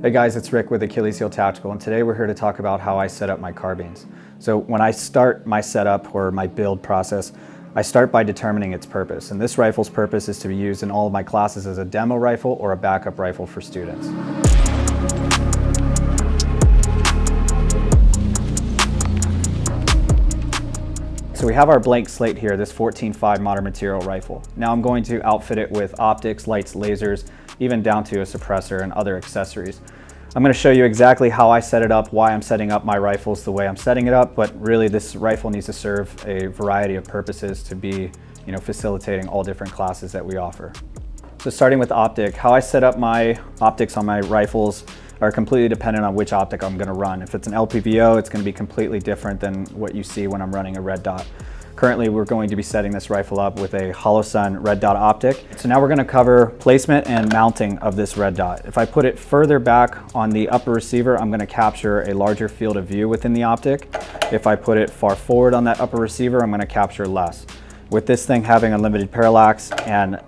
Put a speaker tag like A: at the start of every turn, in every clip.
A: Hey guys, it's Rick with Achilles Heel Tactical, and today we're here to talk about how I set up my carbines. So when I start my setup or my build process, I start by determining its purpose. And this rifle's purpose is to be used in all of my classes as a demo rifle or a backup rifle for students. So we have our blank slate here, this 14.5 modern material rifle. Now I'm going to outfit it with optics, lights, lasers, even down to a suppressor and other accessories. I'm going to show you exactly how I set it up, why I'm setting up my rifles the way I'm setting it up, but really this rifle needs to serve a variety of purposes to be, facilitating all different classes that we offer. So starting with optic, how I set up my optics on my rifles are completely dependent on which optic I'm going to run. If it's an LPVO, it's going to be completely different than what you see when I'm running a red dot. Currently, we're going to be setting this rifle up with a Holosun red dot optic. So now we're going to cover placement and mounting of this red dot. If I put it further back on the upper receiver, I'm going to capture a larger field of view within the optic. If I put it far forward on that upper receiver, I'm going to capture less. With this thing having unlimited parallax and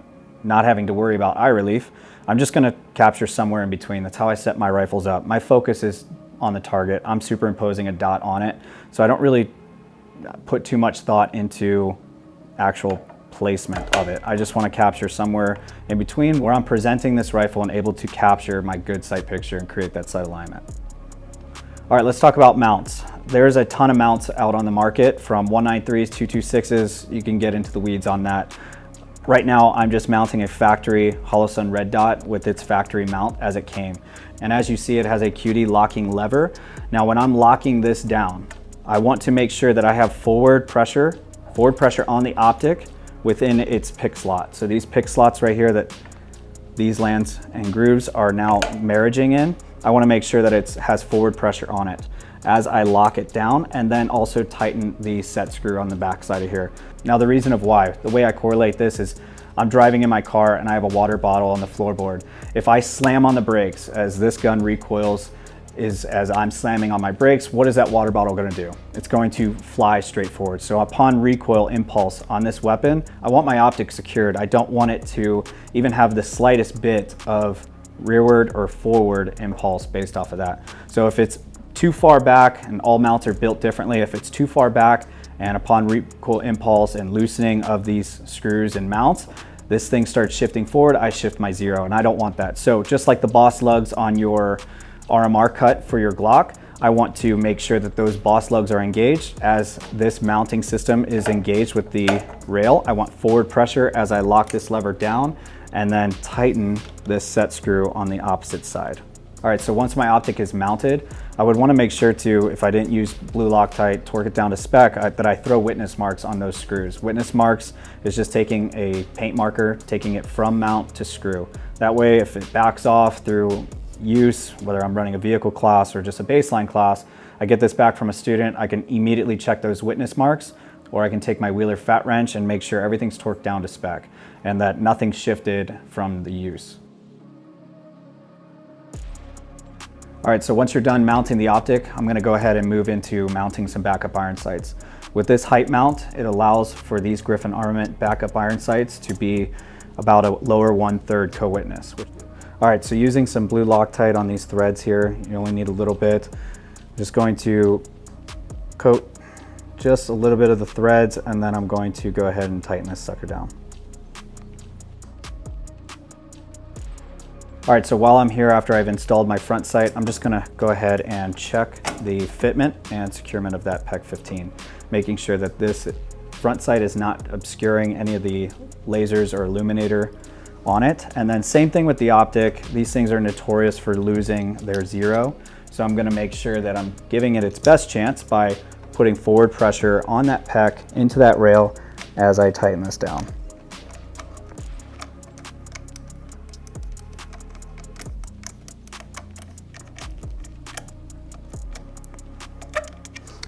A: not having to worry about eye relief, I'm just going to capture somewhere in between. That's how I set my rifles up. My focus is on the target. I'm superimposing a dot on it, so I don't really put too much thought into actual placement of it. I just want to capture somewhere in between where I'm presenting this rifle and able to capture my good sight picture and create that sight alignment. All right, let's talk about mounts. There's a ton of mounts out on the market, from 193s, 226s. You can get into the weeds on that. Right now, I'm just mounting a factory Holosun red dot with its factory mount as it came. And as you see, it has a QD locking lever. Now, when I'm locking this down, I want to make sure that I have forward pressure on the optic within its pick slot. So these pick slots right here that these lands and grooves are now marriaging in, I want to make sure that it has forward pressure on it as I lock it down, and then also tighten the set screw on the back side of here. Now the reason of why, the way I correlate this is I'm driving in my car and I have a water bottle on the floorboard. If I slam on the brakes as this gun recoils, as I'm slamming on my brakes, what is that water bottle going to do? It's going to fly straight forward. So upon recoil impulse on this weapon, I want my optic secured. I don't want it to even have the slightest bit of rearward or forward impulse based off of that. So if it's too far back, and all mounts are built differently, if it's too far back and upon recoil impulse and loosening of these screws and mounts, this thing starts shifting forward, I shift my zero, and I don't want that. So just like the boss lugs on your RMR cut for your Glock, I want to make sure that those boss lugs are engaged as this mounting system is engaged with the rail. I want forward pressure as I lock this lever down and then tighten this set screw on the opposite side. All right, so once my optic is mounted, I would want to make sure to, if I didn't use blue Loctite, torque it down to spec, that I throw witness marks on those screws. Witness marks is just taking a paint marker, taking it from mount to screw. That way, if it backs off through use, whether I'm running a vehicle class or just a baseline class, I get this back from a student, I can immediately check those witness marks, or I can take my Wheeler fat wrench and make sure everything's torqued down to spec and that nothing's shifted from the use. All right, so once you're done mounting the optic, I'm going to go ahead and move into mounting some backup iron sights. With this height mount, it allows for these Griffin Armament backup iron sights to be about a lower 1/3 co-witness. All right, so using some blue Loctite on these threads here, you only need a little bit. I'm just going to coat just a little bit of the threads, and then I'm going to go ahead and tighten this sucker down. All right, so while I'm here after I've installed my front sight, I'm just gonna go ahead and check the fitment and securement of that PEC 15, making sure that this front sight is not obscuring any of the lasers or illuminator on it. And then same thing with the optic. These things are notorious for losing their zero. So I'm gonna make sure that I'm giving it its best chance by putting forward pressure on that PEC into that rail as I tighten this down.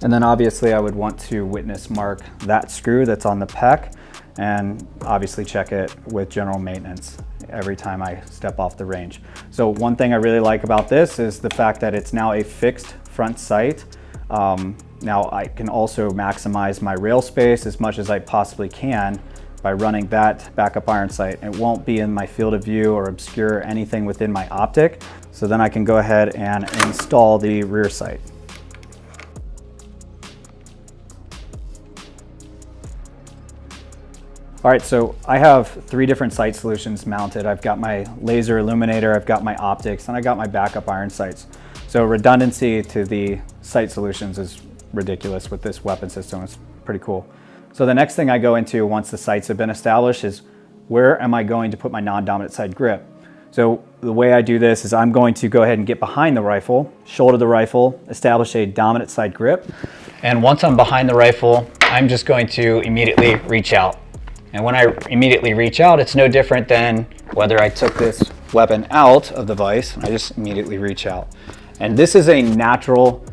A: And then obviously I would want to witness mark that screw that's on the PEC and obviously check it with general maintenance every time I step off the range. So one thing I really like about this is the fact that it's now a fixed front sight. Now I can also maximize my rail space as much as I possibly can by running that backup iron sight. It won't be in my field of view or obscure anything within my optic. So then I can go ahead and install the rear sight. All right, so I have 3 different sight solutions mounted. I've got my laser illuminator, I've got my optics, and I got my backup iron sights. So redundancy to the sight solutions is ridiculous with this weapon system. It's pretty cool. So the next thing I go into once the sights have been established is where am I going to put my non-dominant side grip? So the way I do this is I'm going to go ahead and get behind the rifle, shoulder the rifle, establish a dominant side grip. And once I'm behind the rifle, I'm just going to immediately reach out. And when I immediately reach out, it's no different than whether I took this weapon out of the vise, I just immediately reach out. And this is a natural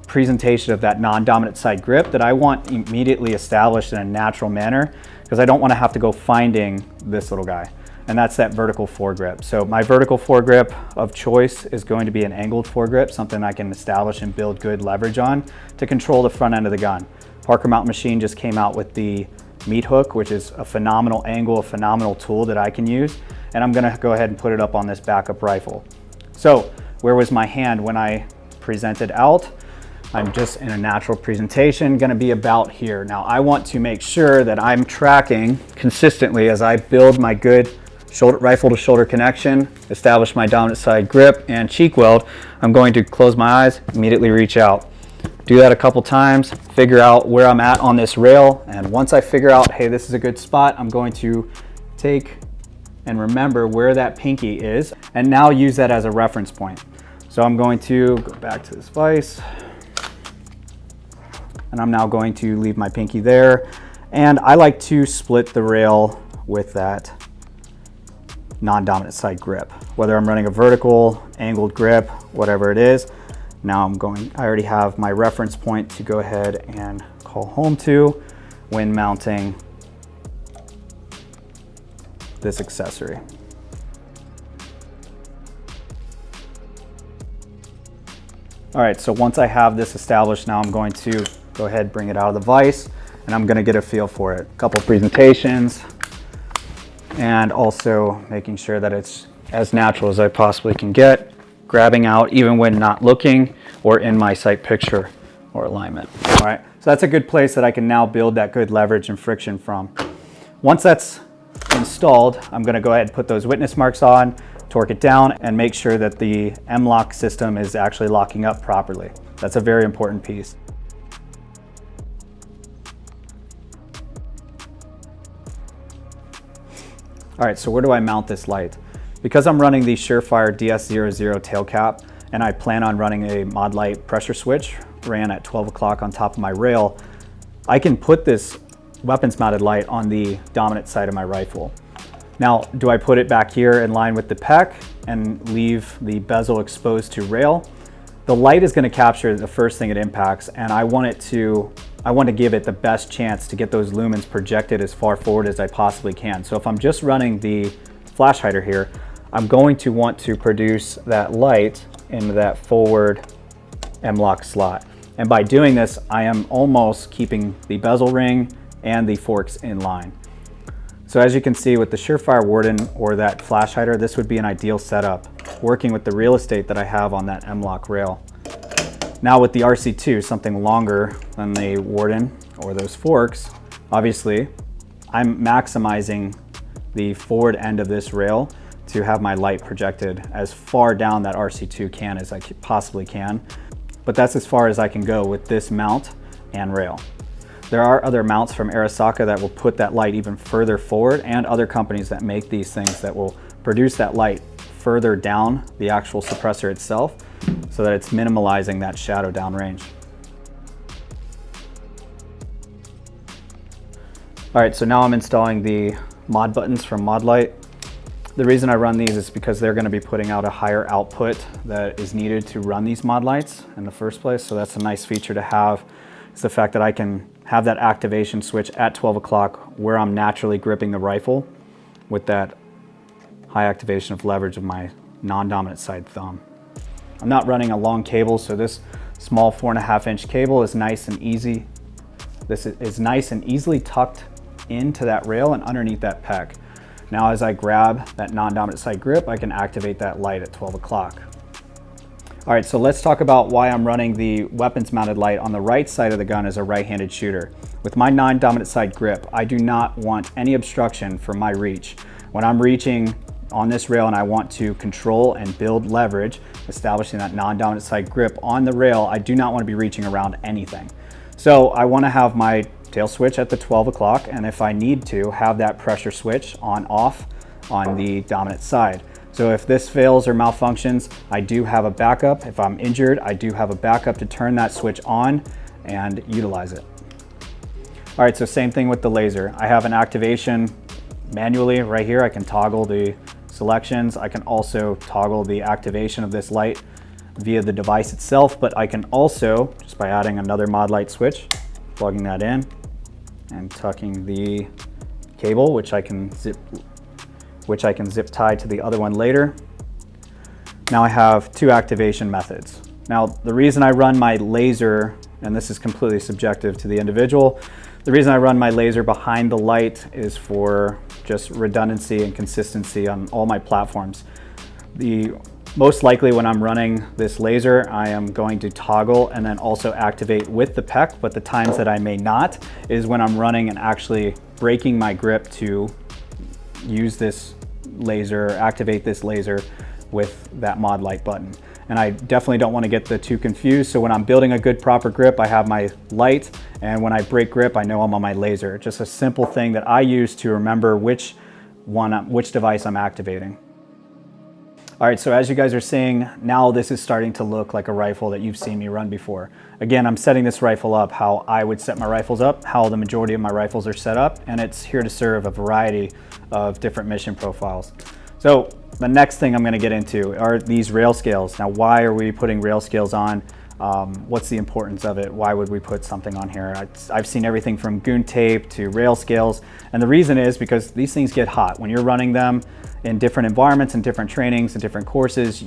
A: presentation of that non-dominant side grip that I want immediately established in a natural manner, because I don't want to have to go finding this little guy. And that's that vertical foregrip. So my vertical foregrip of choice is going to be an angled foregrip, something I can establish and build good leverage on to control the front end of the gun. Parker Mountain Machine just came out with the meat hook, which is a phenomenal angle, a phenomenal tool that I can use. And I'm gonna go ahead and put it up on this backup rifle. So where was my hand when I presented out? I'm just in a natural presentation, gonna be about here. Now I want to make sure that I'm tracking consistently as I build my good shoulder, rifle to shoulder connection, establish my dominant side grip and cheek weld. I'm going to close my eyes, immediately reach out. Do that a couple times, figure out where I'm at on this rail, and once I figure out, hey, this is a good spot, I'm going to take and remember where that pinky is, and now use that as a reference point. So I'm going to go back to this vise, and I'm now going to leave my pinky there, and I like to split the rail with that non-dominant side grip, whether I'm running a vertical, angled grip, whatever it is. Now I already have my reference point to go ahead and call home to when mounting this accessory. All right, so once I have this established, now I'm going to go ahead and bring it out of the vise, and I'm gonna get a feel for it. A couple presentations, and also making sure that it's as natural as I possibly can get. Grabbing out even when not looking or in my sight picture or alignment. All right, so that's a good place that I can now build that good leverage and friction from. Once that's installed, I'm gonna go ahead and put those witness marks on, torque it down, and make sure that the M-lock system is actually locking up properly. That's a very important piece. All right, so where do I mount this light? Because I'm running the Surefire DS00 tail cap, and I plan on running a mod light pressure switch ran at 12 o'clock on top of my rail, I can put this weapons mounted light on the dominant side of my rifle. Now, do I put it back here in line with the pec and leave the bezel exposed to rail? The light is going to capture the first thing it impacts, and I want to give it the best chance to get those lumens projected as far forward as I possibly can. So if I'm just running the flash hider here, I'm going to want to produce that light into that forward M-lock slot. And by doing this, I am almost keeping the bezel ring and the forks in line. So as you can see with the Surefire Warden or that flash hider, this would be an ideal setup, working with the real estate that I have on that M-lock rail. Now with the RC2, something longer than the Warden or those forks, obviously, I'm maximizing the forward end of this rail to have my light projected as far down that RC2 can as I possibly can. But that's as far as I can go with this mount and rail. There are other mounts from Arasaka that will put that light even further forward, and other companies that make these things that will produce that light further down the actual suppressor itself so that it's minimalizing that shadow downrange. All right, so now I'm installing the mod buttons from Modlight. The reason I run these is because they're going to be putting out a higher output that is needed to run these mod lights in the first place. So that's a nice feature to have. It's the fact that I can have that activation switch at 12 o'clock where I'm naturally gripping the rifle with that high activation of leverage of my non-dominant side thumb. I'm not running a long cable, so this small 4.5-inch cable is nice and easy. This is nice and easily tucked into that rail and underneath that pec. Now as I grab that non-dominant side grip, I can activate that light at 12 o'clock. All right, so let's talk about why I'm running the weapons mounted light on the right side of the gun as a right-handed shooter. With my non-dominant side grip, I do not want any obstruction for my reach. When I'm reaching on this rail and I want to control and build leverage, establishing that non-dominant side grip on the rail, I do not want to be reaching around anything. So I want to have my tail switch at the 12 o'clock, and if I need to, have that pressure switch on off on the dominant side. So if this fails or malfunctions, I do have a backup. If I'm injured, I do have a backup to turn that switch on and utilize it. All right, so same thing with the laser. I have an activation manually right here. I can toggle the selections. I can also toggle the activation of this light via the device itself, but I can also, just by adding another mod light switch, plugging that in and tucking the cable, which I can zip tie to the other one later. Now I have two activation methods. Now the reason I run my laser, and this is completely subjective to the individual, the reason I run my laser behind the light is for just redundancy and consistency on all my platforms. Most likely when I'm running this laser, I am going to toggle and then also activate with the pec, but the times that I may not is when I'm running and actually breaking my grip to use this laser, activate this laser with that mod light button. And I definitely don't want to get the two confused. So when I'm building a good proper grip, I have my light, and when I break grip, I know I'm on my laser. Just a simple thing that I use to remember which device I'm activating. All right, so as you guys are seeing, now this is starting to look like a rifle that you've seen me run before. Again, I'm setting this rifle up how I would set my rifles up, how the majority of my rifles are set up, and it's here to serve a variety of different mission profiles. So the next thing I'm gonna get into are these rail scales. Now, why are we putting rail scales on? What's the importance of it? Why would we put something on here? I've seen everything from goon tape to rail scales, and the reason is because these things get hot. When you're running them in different environments and different trainings and different courses,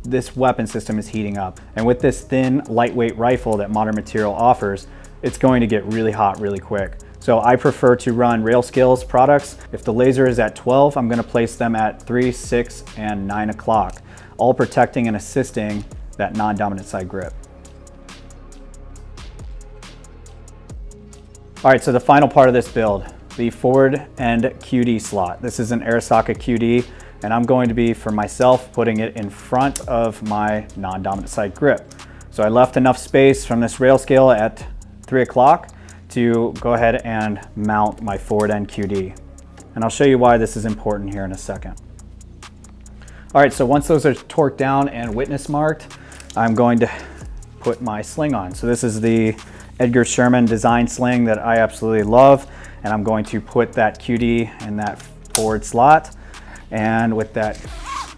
A: this weapon system is heating up. And with this thin, lightweight rifle that Modern Material offers, it's going to get really hot really quick. So I prefer to run rail scales products. If the laser is at 12, I'm gonna place them at 3, 6, and 9 o'clock, all protecting and assisting that non-dominant side grip. All right, so the final part of this build, the forward end QD slot. This is an air socket QD, and I'm going to be, for myself, putting it in front of my non-dominant side grip. So I left enough space from this rail scale at 3 o'clock to go ahead and mount my forward end QD. And I'll show you why this is important here in a second. All right, so once those are torqued down and witness marked, I'm going to put my sling on. So this is the Edgar Sherman design sling that I absolutely love. And I'm going to put that QD in that forward slot. And with that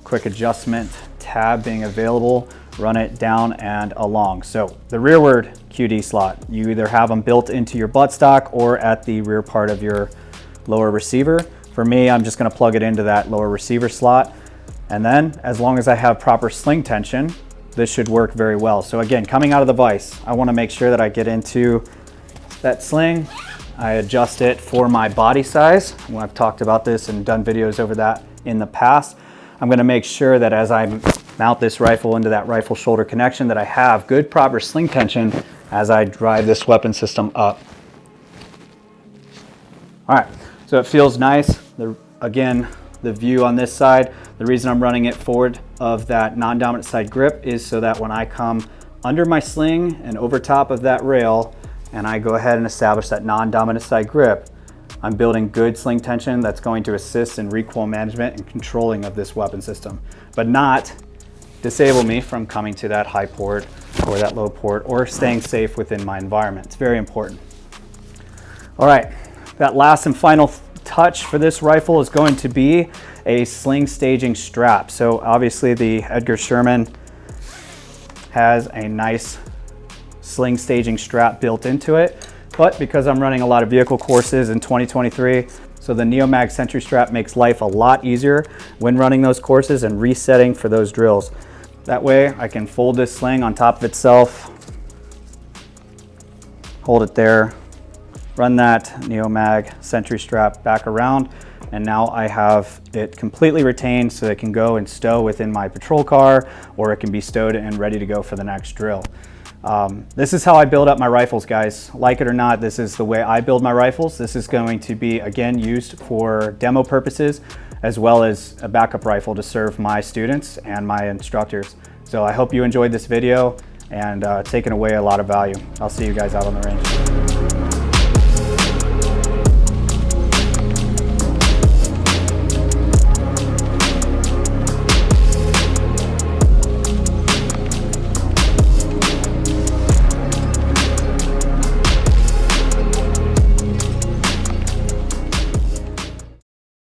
A: quick adjustment tab being available, run it down and along. So the rearward QD slot, you either have them built into your buttstock or at the rear part of your lower receiver. For me, I'm just gonna plug it into that lower receiver slot. And then as long as I have proper sling tension, this should work very well. So again, coming out of the vise, I wanna make sure that I get into that sling. I adjust it for my body size. When I've talked about this and done videos over that in the past, I'm gonna make sure that as I mount this rifle into that rifle shoulder connection that I have good proper sling tension as I drive this weapon system up. All right, so it feels nice. Again, the view on this side, the reason I'm running it forward of that non-dominant side grip is so that when I come under my sling and over top of that rail and I go ahead and establish that non-dominant side grip, I'm building good sling tension that's going to assist in recoil management and controlling of this weapon system, but not disable me from coming to that high port or that low port or staying safe within my environment. It's very important. All right, that last and final touch for this rifle is going to be a sling staging strap. So obviously the Edgar Sherman has a nice sling staging strap built into it, but because I'm running a lot of vehicle courses in 2023, so the Neomag Sentry Strap makes life a lot easier when running those courses and resetting for those drills. That way I can fold this sling on top of itself, hold it there, run that Neomag Sentry strap back around, and now I have it completely retained so it can go and stow within my patrol car, or it can be stowed and ready to go for the next drill. This is how I build up my rifles, guys. Like it or not, this is the way I build my rifles. This is going to be, again, used for demo purposes, as well as a backup rifle to serve my students and my instructors. So I hope you enjoyed this video and taken away a lot of value. I'll see you guys out on the range.